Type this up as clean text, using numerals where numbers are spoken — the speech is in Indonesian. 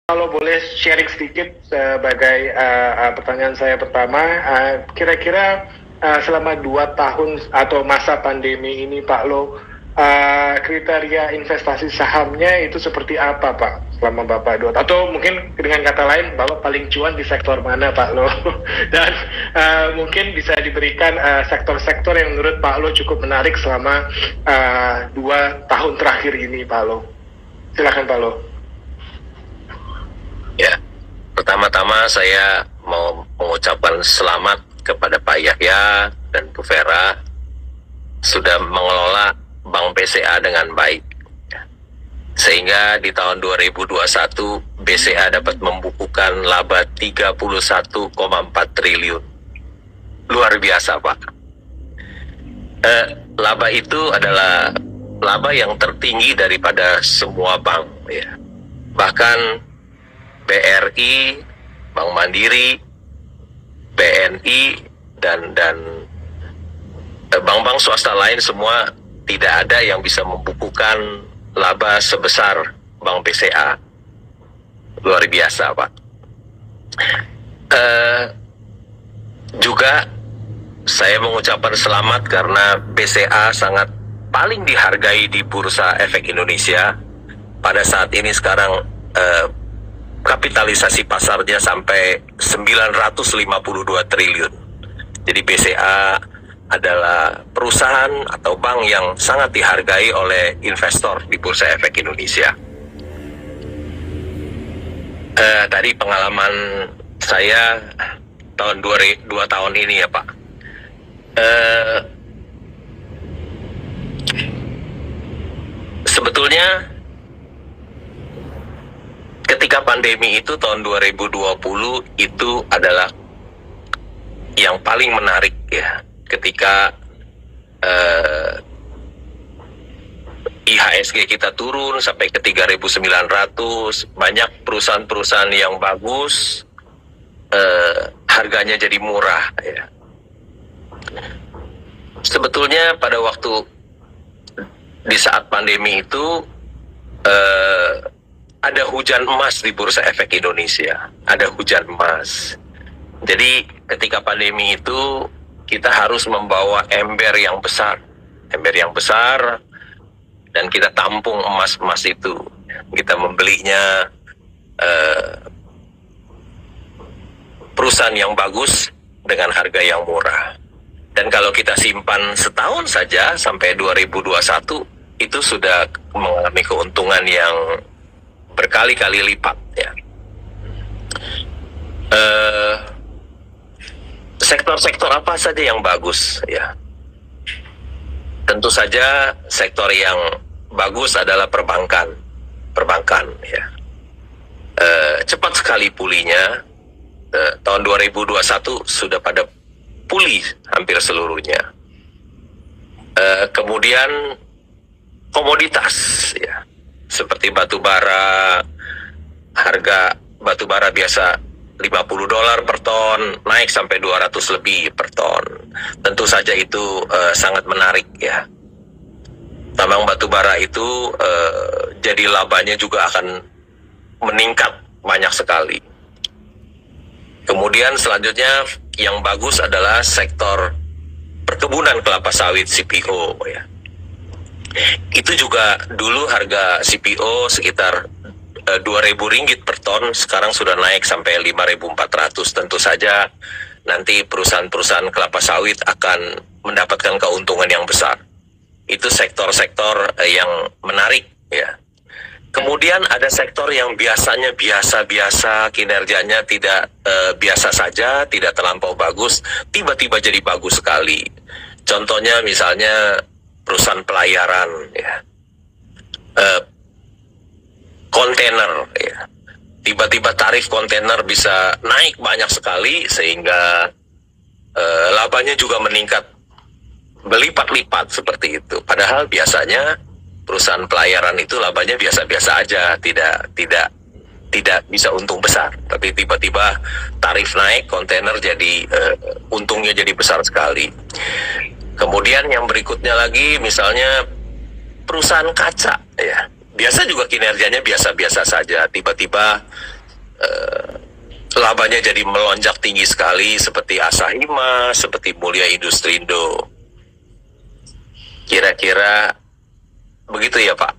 Kalau boleh sharing sedikit sebagai pertanyaan saya pertama, kira-kira selama 2 tahun atau masa pandemi ini Pak Lo, kriteria investasi sahamnya itu seperti apa Pak selama Bapak atau mungkin dengan kata lain Bapak paling cuan di sektor mana Pak Lo? Dan mungkin bisa diberikan sektor-sektor yang menurut Pak Lo cukup menarik selama 2 tahun terakhir ini Pak Lo. Silakan Pak Lo. Ya, pertama-tama saya mau mengucapkan selamat kepada Pak Yahya dan Bu Vera sudah mengelola Bank BCA dengan baik. Sehingga di tahun 2021 BCA dapat membukukan laba 31,4 triliun. Luar biasa, Pak. Laba itu adalah laba yang tertinggi daripada semua bank, ya. Bahkan BRI, Bank Mandiri, BNI, dan bank-bank swasta lain semua tidak ada yang bisa membukukan laba sebesar Bank BCA. Luar biasa, Pak. Juga saya mengucapkan selamat karena BCA sangat paling dihargai di Bursa Efek Indonesia. Pada saat ini sekarang kapitalisasi pasarnya sampai 952 triliun. Jadi BCA adalah perusahaan atau bank yang sangat dihargai oleh investor di Bursa Efek Indonesia. Tadi pengalaman saya tahun 2 tahun ini ya Pak. Sebetulnya ketika pandemi itu tahun 2020 itu adalah yang paling menarik ya, ketika IHSG kita turun sampai ke 3.900, banyak perusahaan-perusahaan yang bagus, harganya jadi murah ya. Sebetulnya pada waktu di saat pandemi itu ada hujan emas di Bursa Efek Indonesia, ada hujan emas. Jadi ketika pandemi itu kita harus membawa ember yang besar, dan kita tampung emas-emas itu. Kita membelinya perusahaan yang bagus dengan harga yang murah. Dan kalau kita simpan setahun saja sampai 2021 itu sudah mengalami keuntungan yang berkali-kali lipat ya. Sektor-sektor apa saja yang bagus ya? Tentu saja sektor yang bagus adalah perbankan ya. Cepat sekali pulihnya. Tahun 2021 sudah pada pulih hampir seluruhnya. Kemudian komoditas ya, seperti batu bara, harga batu bara biasa $50 per ton, naik sampai 200 lebih per ton. Tentu saja itu sangat menarik ya. Tambang batu bara itu jadi labanya juga akan meningkat banyak sekali. Kemudian selanjutnya yang bagus adalah sektor perkebunan kelapa sawit CPO ya. Itu juga dulu harga CPO sekitar Rp2.000 per ton, sekarang sudah naik sampai 5.400. Tentu saja nanti perusahaan-perusahaan kelapa sawit akan mendapatkan keuntungan yang besar. Itu sektor-sektor yang menarik ya. Kemudian ada sektor yang biasanya biasa-biasa, kinerjanya tidak biasa saja, tidak terlampau bagus, tiba-tiba jadi bagus sekali. Contohnya misalnya perusahaan pelayaran ya. Kontainer ya. Tiba-tiba tarif kontainer bisa naik banyak sekali sehingga labanya juga meningkat berlipat-lipat seperti itu. Padahal biasanya perusahaan pelayaran itu labanya biasa-biasa aja, tidak bisa untung besar. Tapi tiba-tiba tarif naik, kontainer jadi untungnya jadi besar sekali. Kemudian yang berikutnya lagi misalnya perusahaan kaca ya. Biasa juga kinerjanya biasa-biasa saja, tiba-tiba labanya jadi melonjak tinggi sekali seperti Asahima, seperti Mulia Industri Indo. Kira-kira begitu ya Pak?